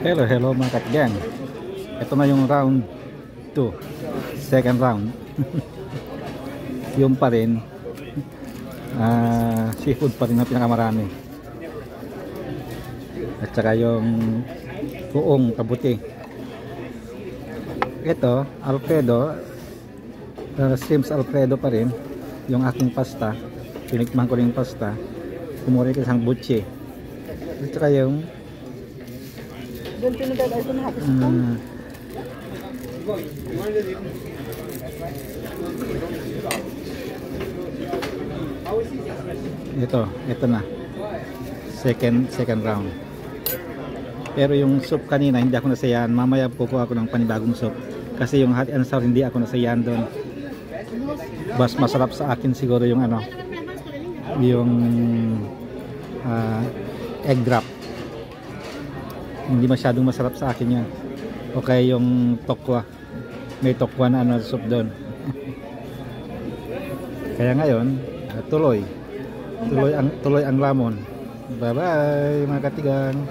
Hello mga katigang. Ito na yung round 2, second round. Yung pa rin, seafood pa rin ang pinakamarami. At saka yung buong kabuti. Ito, Alfredo, Shrimps Alfredo pa rin. Yung aking pasta, tinikman ko rin yung pasta. Kumuri ko isang butche. At saka yung ito na second round. Pero yung soup kanina hindi ako nasayahan. Mamaya kukuha ako ng panibagong soup kasi yung hot and sour hindi ako nasayahan doon. Mas masarap sa akin siguro yung yung egg drop. Hindi masyadong masarap sa akin yan. Okay, yung tokwa, may tokwa na soup doon. Kaya ngayon tuloy ang lamon. Bye bye mga katigang.